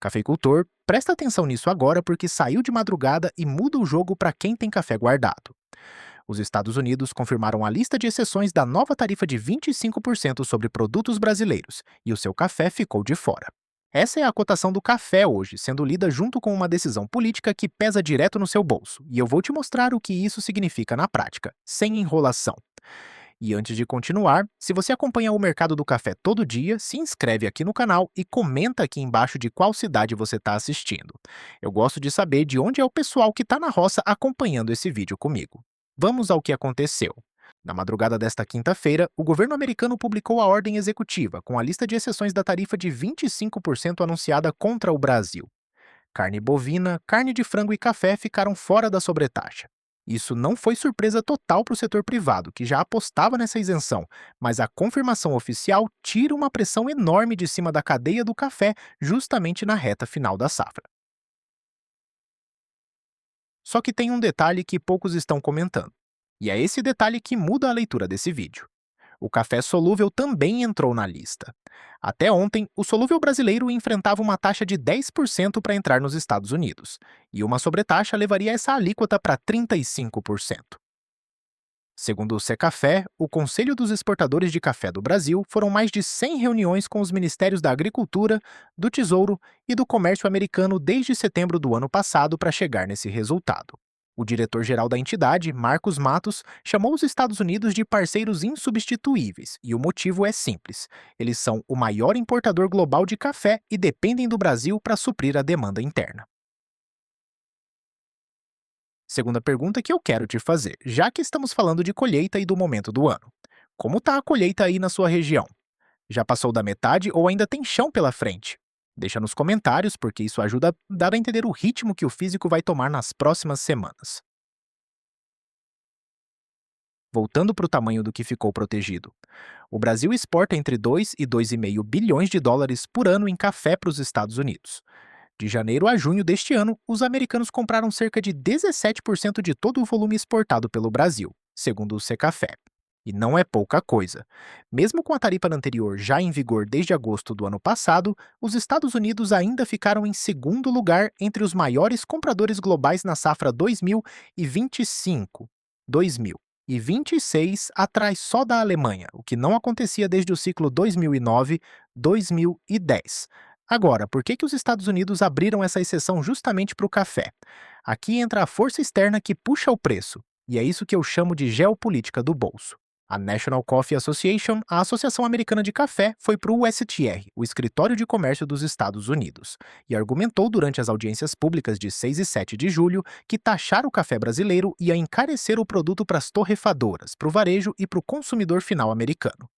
Cafeicultor, presta atenção nisso agora porque saiu de madrugada e muda o jogo para quem tem café guardado. Os Estados Unidos confirmaram a lista de exceções da nova tarifa de 25% sobre produtos brasileiros, e o seu café ficou de fora. Essa é a cotação do café hoje, sendo lida junto com uma decisão política que pesa direto no seu bolso, e eu vou te mostrar o que isso significa na prática, sem enrolação. E antes de continuar, se você acompanha o mercado do café todo dia, se inscreve aqui no canal e comenta aqui embaixo de qual cidade você está assistindo. Eu gosto de saber de onde é o pessoal que está na roça acompanhando esse vídeo comigo. Vamos ao que aconteceu. Na madrugada desta quinta-feira, o governo americano publicou a ordem executiva com a lista de exceções da tarifa de 25% anunciada contra o Brasil. Carne bovina, carne de frango e café ficaram fora da sobretaxa. Isso não foi surpresa total para o setor privado, que já apostava nessa isenção, mas a confirmação oficial tira uma pressão enorme de cima da cadeia do café justamente na reta final da safra. Só que tem um detalhe que poucos estão comentando, e é esse detalhe que muda a leitura desse vídeo. O café solúvel também entrou na lista. Até ontem, o solúvel brasileiro enfrentava uma taxa de 10% para entrar nos Estados Unidos, e uma sobretaxa levaria essa alíquota para 35%. Segundo o Secafé, o Conselho dos Exportadores de Café do Brasil, foram mais de 100 reuniões com os Ministérios da Agricultura, do Tesouro e do Comércio americano desde setembro do ano passado para chegar nesse resultado. O diretor-geral da entidade, Marcos Matos, chamou os Estados Unidos de parceiros insubstituíveis, e o motivo é simples. Eles são o maior importador global de café e dependem do Brasil para suprir a demanda interna. Segunda pergunta que eu quero te fazer, já que estamos falando de colheita e do momento do ano. Como está a colheita aí na sua região? Já passou da metade ou ainda tem chão pela frente? Deixa nos comentários, porque isso ajuda a dar a entender o ritmo que o físico vai tomar nas próximas semanas. Voltando para o tamanho do que ficou protegido. O Brasil exporta entre 2 e 2,5 bilhões de dólares por ano em café para os Estados Unidos. De janeiro a junho deste ano, os americanos compraram cerca de 17% de todo o volume exportado pelo Brasil, segundo o Secafé. E não é pouca coisa. Mesmo com a tarifa anterior já em vigor desde agosto do ano passado, os Estados Unidos ainda ficaram em segundo lugar entre os maiores compradores globais na safra 2025. 2026 atrás só da Alemanha, o que não acontecia desde o ciclo 2009-2010. Agora, por que os Estados Unidos abriram essa exceção justamente para o café? Aqui entra a força externa que puxa o preço, e é isso que eu chamo de geopolítica do bolso. A National Coffee Association, a Associação Americana de Café, foi para o USTR, o Escritório de Comércio dos Estados Unidos, e argumentou durante as audiências públicas de 6 e 7 de julho que taxar o café brasileiro ia encarecer o produto para as torrefadoras, para o varejo e para o consumidor final americano.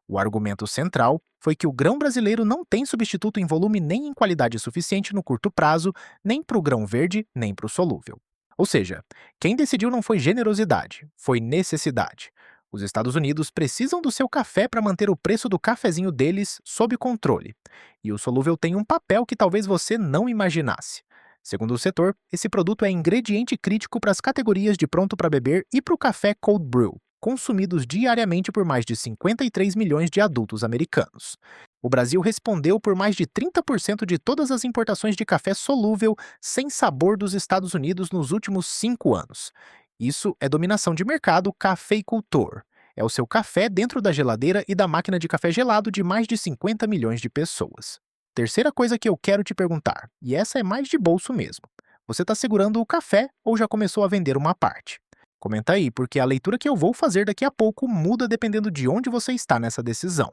O argumento central foi que o grão brasileiro não tem substituto em volume nem em qualidade suficiente no curto prazo, nem para o grão verde, nem para o solúvel. Ou seja, quem decidiu não foi generosidade, foi necessidade. Os Estados Unidos precisam do seu café para manter o preço do cafezinho deles sob controle. E o solúvel tem um papel que talvez você não imaginasse. Segundo o setor, esse produto é ingrediente crítico para as categorias de pronto para beber e para o café cold brew, consumidos diariamente por mais de 53 milhões de adultos americanos. O Brasil respondeu por mais de 30% de todas as importações de café solúvel sem sabor dos Estados Unidos nos últimos 5 anos. Isso é dominação de mercado cafeicultor. É o seu café dentro da geladeira e da máquina de café gelado de mais de 50 milhões de pessoas. Terceira coisa que eu quero te perguntar, e essa é mais de bolso mesmo. Você está segurando o café ou já começou a vender uma parte? Comenta aí, porque a leitura que eu vou fazer daqui a pouco muda dependendo de onde você está nessa decisão.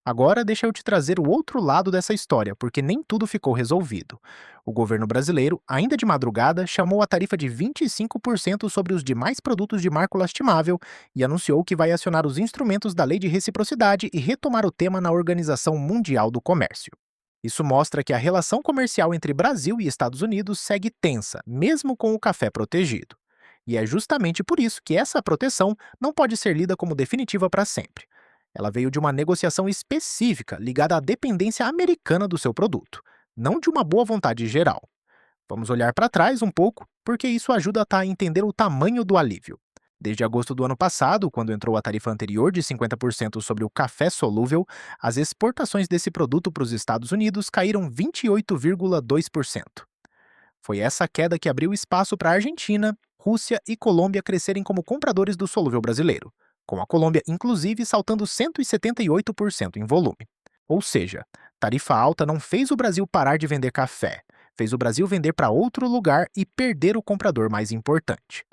Agora deixa eu te trazer o outro lado dessa história, porque nem tudo ficou resolvido. O governo brasileiro, ainda de madrugada, chamou a tarifa de 25% sobre os demais produtos de marco lastimável e anunciou que vai acionar os instrumentos da Lei de Reciprocidade e retomar o tema na Organização Mundial do Comércio. Isso mostra que a relação comercial entre Brasil e Estados Unidos segue tensa, mesmo com o café protegido. E é justamente por isso que essa proteção não pode ser lida como definitiva para sempre. Ela veio de uma negociação específica ligada à dependência americana do seu produto, não de uma boa vontade geral. Vamos olhar para trás um pouco, porque isso ajuda a entender o tamanho do alívio. Desde agosto do ano passado, quando entrou a tarifa anterior de 50% sobre o café solúvel, as exportações desse produto para os Estados Unidos caíram 28,2%. Foi essa queda que abriu espaço para a Argentina, Rússia e Colômbia crescerem como compradores do solúvel brasileiro, com a Colômbia inclusive saltando 178% em volume. Ou seja, tarifa alta não fez o Brasil parar de vender café, fez o Brasil vender para outro lugar e perder o comprador mais importante.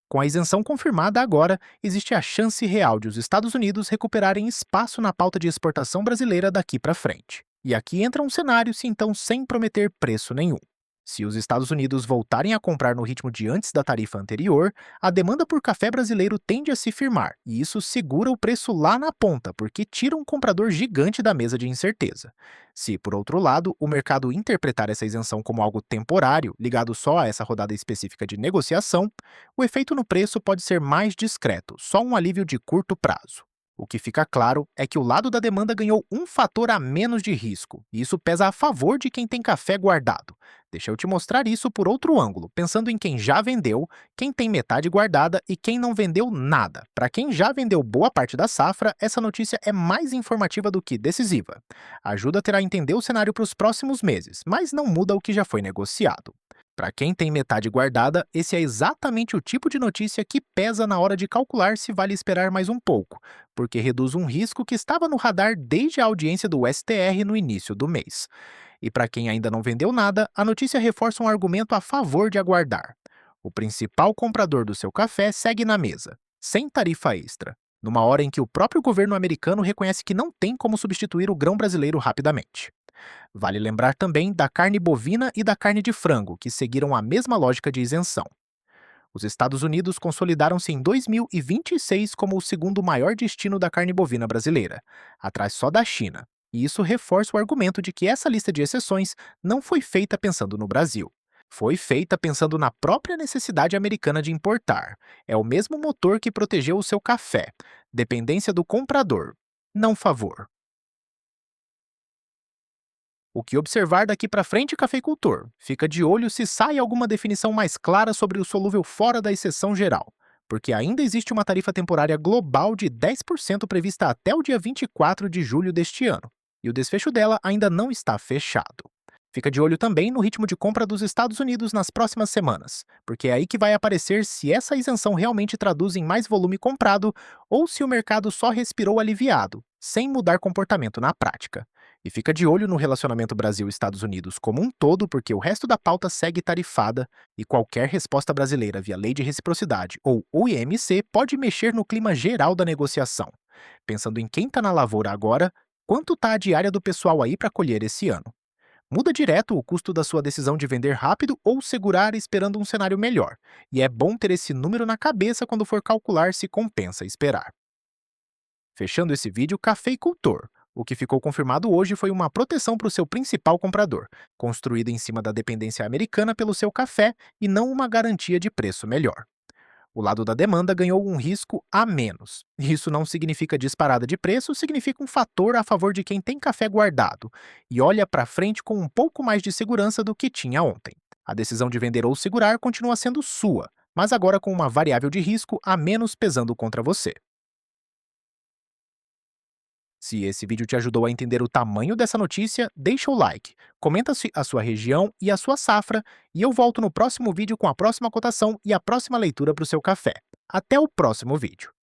Com a isenção confirmada agora, existe a chance real de os Estados Unidos recuperarem espaço na pauta de exportação brasileira daqui para frente. E aqui entra um cenário se então sem prometer preço nenhum. Se os Estados Unidos voltarem a comprar no ritmo de antes da tarifa anterior, a demanda por café brasileiro tende a se firmar, e isso segura o preço lá na ponta, porque tira um comprador gigante da mesa de incerteza. Se, por outro lado, o mercado interpretar essa isenção como algo temporário, ligado só a essa rodada específica de negociação, o efeito no preço pode ser mais discreto, só um alívio de curto prazo. O que fica claro é que o lado da demanda ganhou um fator a menos de risco, e isso pesa a favor de quem tem café guardado. Deixa eu te mostrar isso por outro ângulo, pensando em quem já vendeu, quem tem metade guardada e quem não vendeu nada. Para quem já vendeu boa parte da safra, essa notícia é mais informativa do que decisiva. Ajuda a ter a entender o cenário para os próximos meses, mas não muda o que já foi negociado. Para quem tem metade guardada, esse é exatamente o tipo de notícia que pesa na hora de calcular se vale esperar mais um pouco, porque reduz um risco que estava no radar desde a audiência do STR no início do mês. E para quem ainda não vendeu nada, a notícia reforça um argumento a favor de aguardar. O principal comprador do seu café segue na mesa, sem tarifa extra, numa hora em que o próprio governo americano reconhece que não tem como substituir o grão brasileiro rapidamente. Vale lembrar também da carne bovina e da carne de frango, que seguiram a mesma lógica de isenção. Os Estados Unidos consolidaram-se em 2026 como o segundo maior destino da carne bovina brasileira, atrás só da China. E isso reforça o argumento de que essa lista de exceções não foi feita pensando no Brasil. Foi feita pensando na própria necessidade americana de importar. É o mesmo motor que protegeu o seu café. Dependência do comprador, não favor. O que observar daqui para frente, cafeicultor? Fica de olho se sai alguma definição mais clara sobre o solúvel fora da exceção geral, porque ainda existe uma tarifa temporária global de 10% prevista até o dia 24 de julho deste ano, e o desfecho dela ainda não está fechado. Fica de olho também no ritmo de compra dos Estados Unidos nas próximas semanas, porque é aí que vai aparecer se essa isenção realmente traduz em mais volume comprado ou se o mercado só respirou aliviado, sem mudar comportamento na prática. E fica de olho no relacionamento Brasil-Estados Unidos como um todo, porque o resto da pauta segue tarifada e qualquer resposta brasileira via Lei de Reciprocidade ou OMC pode mexer no clima geral da negociação. Pensando em quem está na lavoura agora, quanto está a diária do pessoal aí para colher esse ano? Muda direto o custo da sua decisão de vender rápido ou segurar esperando um cenário melhor. E é bom ter esse número na cabeça quando for calcular se compensa esperar. Fechando esse vídeo, cafeicultor. O que ficou confirmado hoje foi uma proteção para o seu principal comprador, construída em cima da dependência americana pelo seu café e não uma garantia de preço melhor. O lado da demanda ganhou um risco a menos. Isso não significa disparada de preço, significa um fator a favor de quem tem café guardado e olha para frente com um pouco mais de segurança do que tinha ontem. A decisão de vender ou segurar continua sendo sua, mas agora com uma variável de risco a menos pesando contra você. Se esse vídeo te ajudou a entender o tamanho dessa notícia, deixa o like, comenta a sua região e a sua safra, e eu volto no próximo vídeo com a próxima cotação e a próxima leitura para o seu café. Até o próximo vídeo.